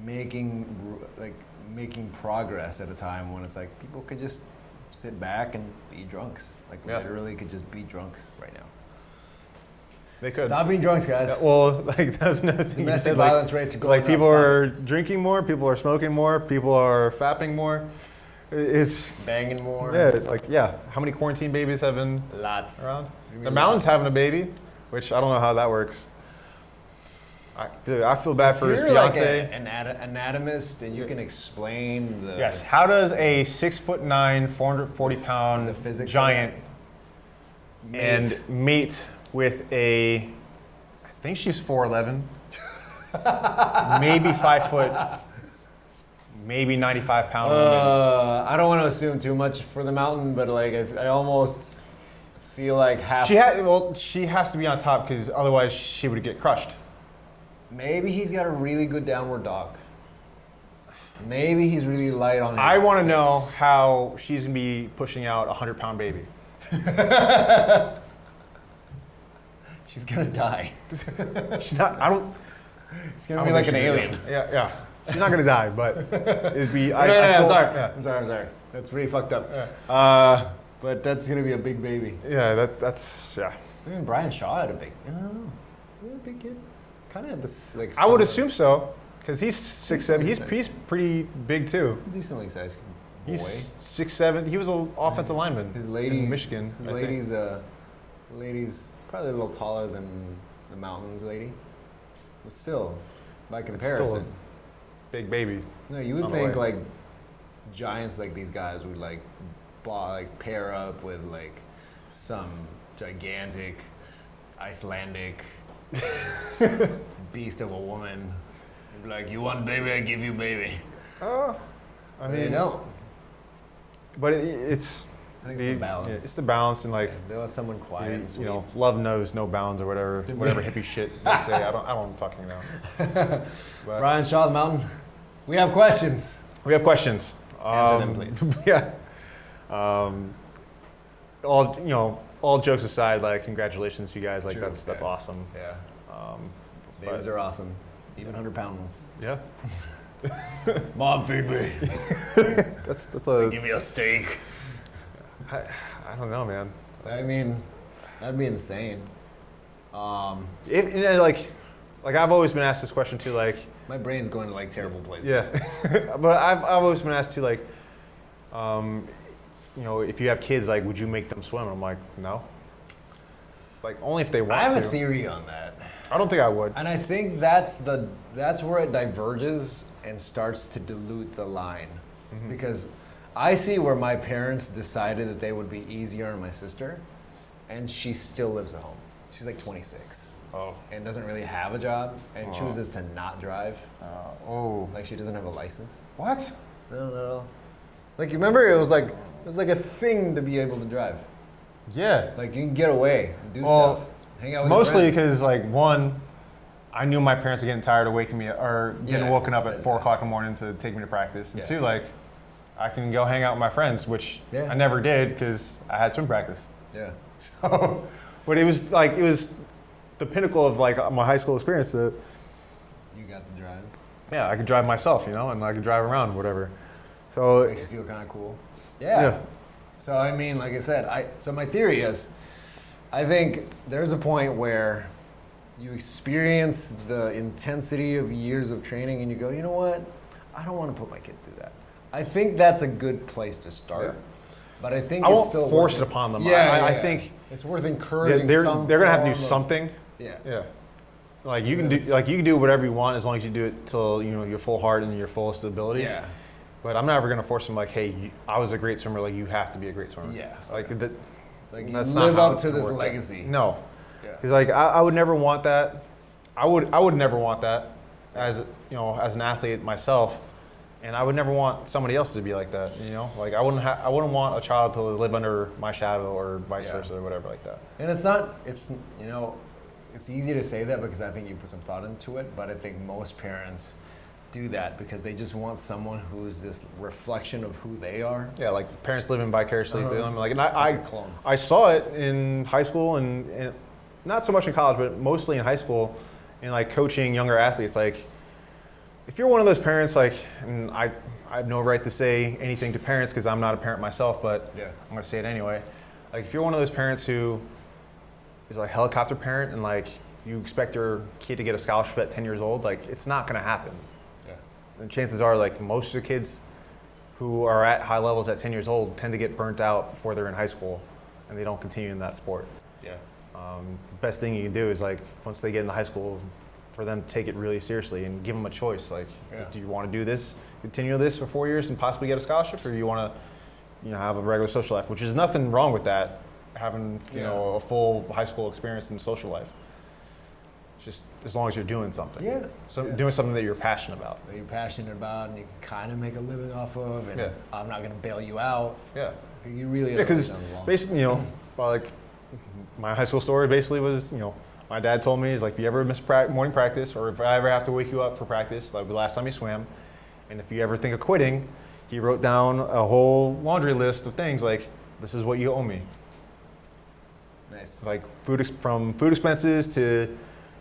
making progress at a time when it's like people could just sit back and be drunks. Like literally could just be drunks right now. They could. Stop being drunks, guys. Yeah, well, like that's another thing. Domestic violence rates could go like up, people stop are drinking more, people are smoking more, people are fapping more. It's banging more. How many quarantine babies have been Lots. around? mean The mountain's having a baby, which I don't know how that works. I feel bad for his You're like fiance. an anatomist, and you can explain the Yes. How does a 6'9", 440-pound The physics of giant mate. and mate with I think she's 4'11", maybe 5 foot, maybe 95-pound woman. I don't want to assume too much for the mountain, but like I almost feel like half. She has to be on top because otherwise she would get crushed. Maybe he's got a really good downward dog. Maybe he's really light on his I want to know hips. how she's gonna be pushing out a 100-pound baby. She's gonna die. She's not. I don't. It's gonna be like an alien. Yeah. She's not gonna die, but it'd be. I'm sorry. Yeah. I'm sorry. That's pretty fucked up. Yeah. But that's gonna be a big baby. That's. Even Brian Shaw had a big. I don't know. He had a big kid. Kind of had this like. I would assume so, because he's 6'7". He's pretty big too. Decently sized boy. He's 6'7". He was an offensive lineman. His lady, in Michigan. His I think. lady's probably a little taller than the mountains lady, but still, by comparison, still a big baby. no, you would on the think way. like giants like these guys would like pair up with like some gigantic Icelandic beast of a woman. You'd be like, you want baby, I give you baby. I But mean, they don't. but it's. I think it's the balance. Yeah, it's the balance and like. They let someone quiet and sweet. Love knows no bounds or whatever hippie shit they say. I don't fucking know. But Brian Shaw, the mountain. We have questions. we have questions. Answer them, please. Yeah. All jokes aside, like congratulations to you guys. Like True, that's yeah. awesome. Yeah. but- Babies are awesome. Even 100-pound ones. Yeah. Mom, feed me. That's a. Give me a steak. I don't know, man. I mean, that'd be insane. Like I've always been asked this question too. Like, My brain's going to like terrible places. yeah, but I've always been asked too. Like, you know, if you have kids, like, would you make them swim? I'm like, no. Like, only if they want I to. have a theory on that. I don't think I would. And I think that's where it diverges and starts to dilute the line. Because I see where my parents decided that they would be easier on my sister, and she still lives at home. She's like 26. Oh. And doesn't really have a job and chooses to not drive. Oh. Like she doesn't have a license. What? No. Like you remember it was like a thing to be able to drive. Yeah. Like you can get away and do stuff. Hang out with your Mostly friends. because, like, one, I knew my parents were getting tired of waking me or getting woken up at 4 o'clock in the morning to take me to practice. And two, like, I can go hang out with my friends, which I never did because I had swim practice. Yeah. So, but it was the pinnacle of like my high school experience. That You got to drive. yeah, I could drive myself, you know, and I could drive around, whatever. So Makes you feel kind of cool. Yeah. So I mean, like I said, so my theory is, I think there's a point where you experience the intensity of years of training and you go, you know what? I don't want to put my kid through that. I think that's a good place to start. Yeah. But I think I it's won't still force it upon them. I think it's worth encouraging. they're going to have to do something. Yeah. Yeah. Like you can do whatever you want as long as you do it till, you know, your full heart and your fullest ability. Yeah. But I'm never going to force them like, hey, I was a great swimmer. Like, you have to be a great swimmer. Yeah. Like that. Like you that's live not how up it's to gonna this work. legacy. No. Yeah. Because like I would never want that. I would never want that as, you know, as an athlete myself, and I would never want somebody else to be like that. You know, like I wouldn't want a child to live under my shadow or vice versa or whatever like that. And it's easy to say that because I think you put some thought into it, but I think most parents do that because they just want someone who's this reflection of who they are. Yeah, like parents living vicariously through them. Like, and clone. I saw it in high school and not so much in college, but mostly in high school, and like coaching younger athletes. Like, if you're one of those parents, like, and I have no right to say anything to parents because I'm not a parent myself, but I'm gonna say it anyway. Like, if you're one of those parents who is like a helicopter parent and like you expect your kid to get a scholarship at 10 years old, like it's not gonna happen. And chances are, like, most of the kids who are at high levels at 10 years old tend to get burnt out before they're in high school and they don't continue in that sport. Yeah. The best thing you can do is, like, once they get into high school, for them to take it really seriously and give them a choice. Like, do you want to do this, continue this for 4 years and possibly get a scholarship, or do you want to, you know, have a regular social life, which is nothing wrong with that, having, you know, a full high school experience in social life. Just as long as you're doing something. Yeah. So doing something that you're passionate about. That you're passionate about and you can kind of make a living off of, and Yeah. I'm not going to bail you out. Yeah. You really Because basically, you know, like my high school story basically was, you know, my dad told me, he's like, if you ever miss morning practice, or if I ever have to wake you up for practice, like the last time you swam, and if you ever think of quitting, he wrote down a whole laundry list of things like, this is what you owe me. Nice. Like from food expenses to,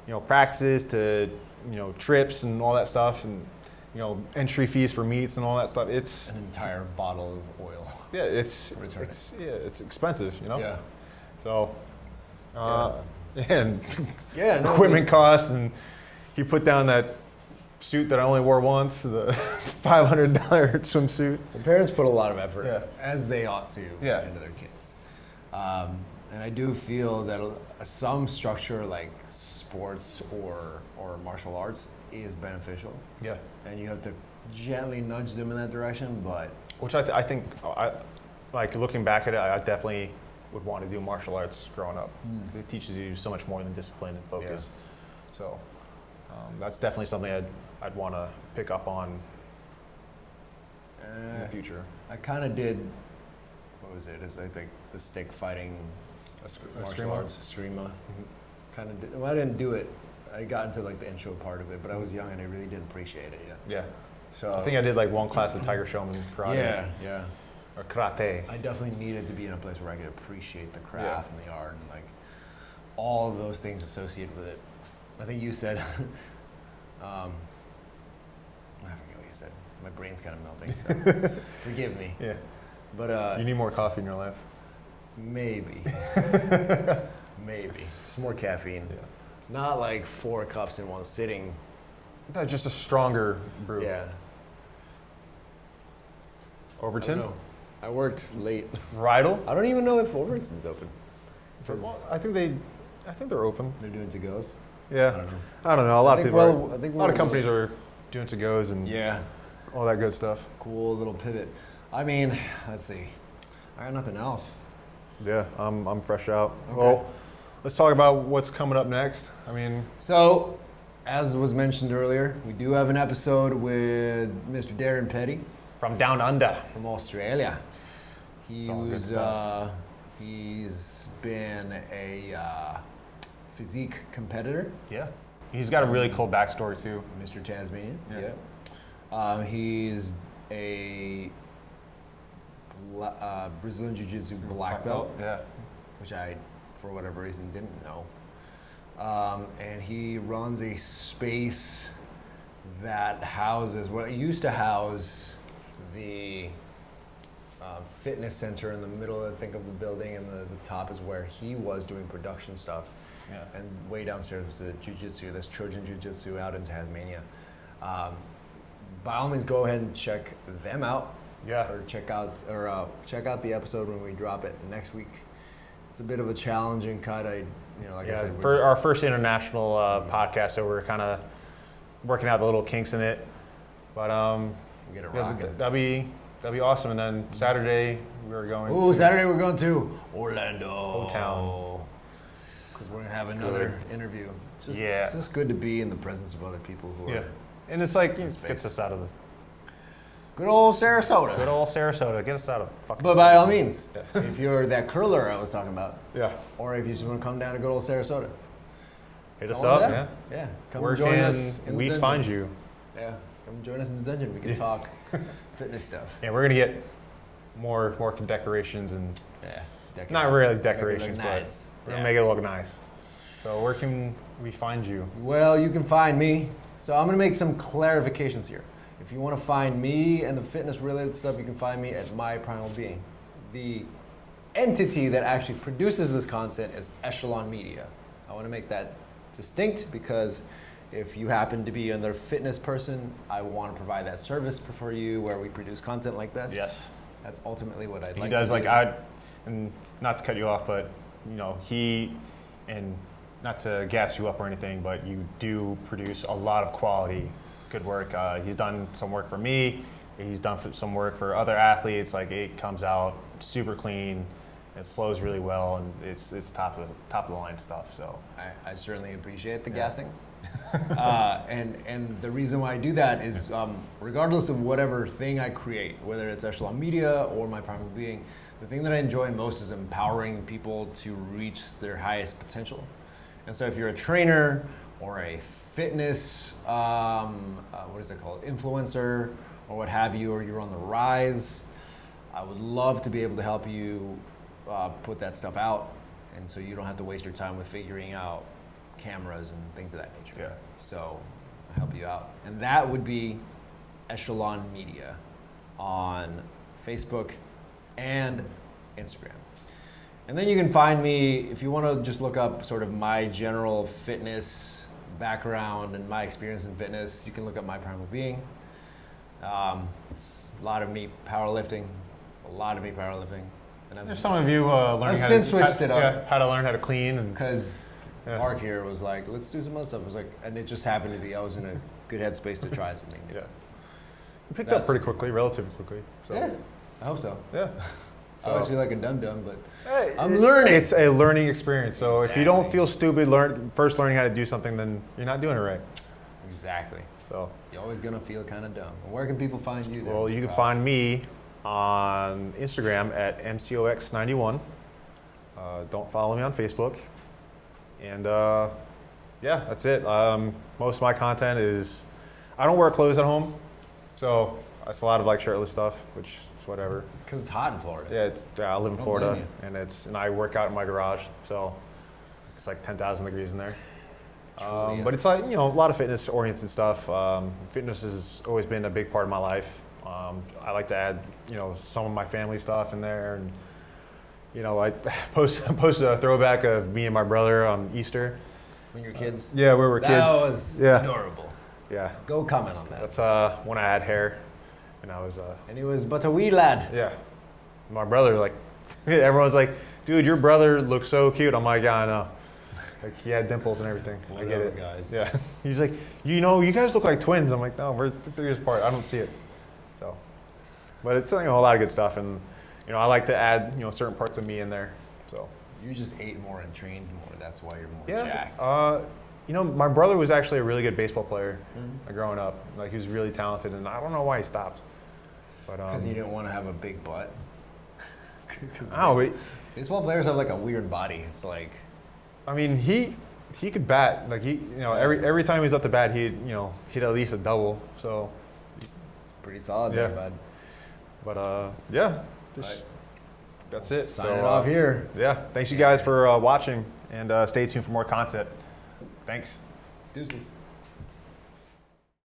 you know, practices to, you know, trips and all that stuff, and, you know, entry fees for meets and all that stuff. It's an entire bottle of oil. Yeah, it's expensive, you know. Yeah. So, and no, equipment costs, and he put down that suit that I only wore once, the $500 swimsuit. The parents put a lot of effort, as they ought to, into their kids. And I do feel that some structure like sports or martial arts is beneficial. Yeah. And you have to gently nudge them in that direction, but... Which I think, like looking back at it, I definitely would want to do martial arts growing up. It teaches you so much more than discipline and focus. Yeah. So that's definitely something I'd want to pick up on in the future. I kind of did, what was it? Is I think the stick fighting martial arts, Eskrima. Kind of did, well, I didn't do it. I got into like the intro part of it, but I was young and I really didn't appreciate it yet. Yeah. So I think I did like one class of Tiger Showman karate. Yeah. Or karate. I definitely needed to be in a place where I could appreciate the craft and the art and like all of those things associated with it. I think you said, I forget what you said. My brain's kind of melting, so forgive me. Yeah. But you need more coffee in your life. Maybe. Maybe. Some more caffeine. Yeah. Not like 4 cups in one sitting. That's just a stronger brew. Yeah. Overton? I worked late. Rydell? I don't even know if Overton's open. Well, I think they're open. They're doing to-goes. Yeah. I don't know. A lot of people. I think a lot of companies are doing to-goes and Yeah. all that good stuff. Cool little pivot. I mean, let's see. I got nothing else. Yeah, I'm fresh out. Okay. Well, let's talk about what's coming up next. I mean, So, as was mentioned earlier, we do have an episode with Mr. Darren Petty from down under. from Australia. It's all good stuff. He's been a physique competitor, Yeah. He's got a really cool backstory too. Mr. Tasmanian. Yeah. He's a Brazilian Jiu-Jitsu black belt, Yeah. which I, for whatever reason, didn't know. And he runs a space that houses, well, it used to house the fitness center in the middle, I think, of the building, and the top is where he was doing production stuff. Yeah. And way downstairs was the jiu-jitsu, this Trojan Jiu-Jitsu out in Tasmania. By all means, go ahead and check them out. Yeah. Or check out the episode when we drop it next week. It's a bit of a challenging cut. Like I Yeah. said, For our first international podcast, so we're kind of working out the little kinks in it. But we get it yeah, rocking. that'd be awesome. And then Saturday we're going. Ooh, Saturday we're going to Orlando. O-Town. Because we're gonna have another interview. Yeah. It's just good to be in the presence of other people who Yeah. are And it's like, Space. gets us out of the good old Sarasota. good old Sarasota. Get us out of fucking. But by all means, Yeah. if you're that curler I was talking about, Yeah. or if you just want to come down to good old Sarasota, Hit us come on up, down. yeah. Yeah, come Where join can us in the we dungeon. find you? Yeah, come join us in the dungeon. We can Yeah. talk fitness stuff. Yeah, we're gonna get more decorations and Yeah, not really Make decorations, it look but nice. we're gonna make it look nice. So where can we find you? Well, you can find me. So I'm going to make some clarifications here. If you want to find me and the fitness related stuff, you can find me at My Primal Being. The entity that actually produces this content is Echelon Media. I want to make that distinct because if you happen to be another fitness person, I want to provide that service for you where we produce content like this. Yes. That's ultimately what I'd He like does to do. and not to cut you off, but he and not to gas you up or anything, but you do produce a lot of quality, good work. He's done some work for me. He's done some work for other athletes. Like it comes out super clean, it flows really well, and it's top of the line stuff. So I certainly appreciate the Yeah. gassing. And the reason why I do that is regardless of whatever thing I create, whether it's Echelon Media or My Primal Being, the thing that I enjoy most is empowering people to reach their highest potential. And so if you're a trainer or a fitness, what is it called, influencer or what have you, or you're on the rise, I would love to be able to help you put that stuff out. And so you don't have to waste your time with figuring out cameras and things of that nature. Yeah. So I help you out. And that would be Echelon Media on Facebook and Instagram. And then you can find me, if you want to just look up sort of my general fitness background and my experience in fitness, you can look up My Primal Being. It's a lot of me powerlifting, And there's some of you learning I've how since to switched it up. Yeah, how to learn how to clean and Because Yeah. Mark here was like, let's do some other stuff. I was like, and it just happened to be, I was in a good headspace to try something new. yeah. You picked That's- up pretty quickly, relatively quickly. So Yeah, I hope so. yeah. I always So- feel like a dum-dum, but Hey, I'm learning. It's a learning experience. So if you don't Exactly. feel stupid first learning how to do something, then you're not doing it right. exactly. So You're always going to feel kind of dumb. Where can people find you there? well, you can Josh? find me on Instagram at MCOX91. Don't follow me on Facebook. And yeah, that's it. Most of my content is, I don't wear clothes at home, so it's a lot of like shirtless stuff, which is whatever. Because it's hot in Florida. Yeah, I live in Don't Florida, blame and I work out in my garage, so it's like 10,000 degrees in there. Truly But is. it's like, a lot of fitness oriented stuff. Fitness has always been a big part of my life. I like to add, some of my family stuff in there, and I posted a throwback of me and my brother on Easter. When you're kids. Yeah, we were kids. That was Yeah. adorable. Yeah, Go comment on that. that's when I had hair, and I was And he was but a wee lad. yeah. My brother, like, everyone's like, dude, your brother looks so cute. I'm like, yeah, I know. Like, he had dimples and everything. I get Whatever, it. guys. Yeah. He's like, you guys look like twins. I'm like, no, we're 3 years apart. I don't see it. So, but it's, a lot of good stuff. And, I like to add, certain parts of me in there. So. You just ate more and trained more. That's why you're more Yeah. jacked. My brother was actually a really good baseball player growing up. Like, he was really talented, and I don't know why he stopped. But Because you didn't want to have a big butt. but Baseball players have like a weird body. It's like, I mean, he could bat. Like, every time he's up to bat, he'd hit at least a double. So, it's pretty solid Yeah. there, bud. but yeah, just that's it. Sign So, it off here. Yeah, thanks you guys for watching, and stay tuned for more content. Thanks. Deuces.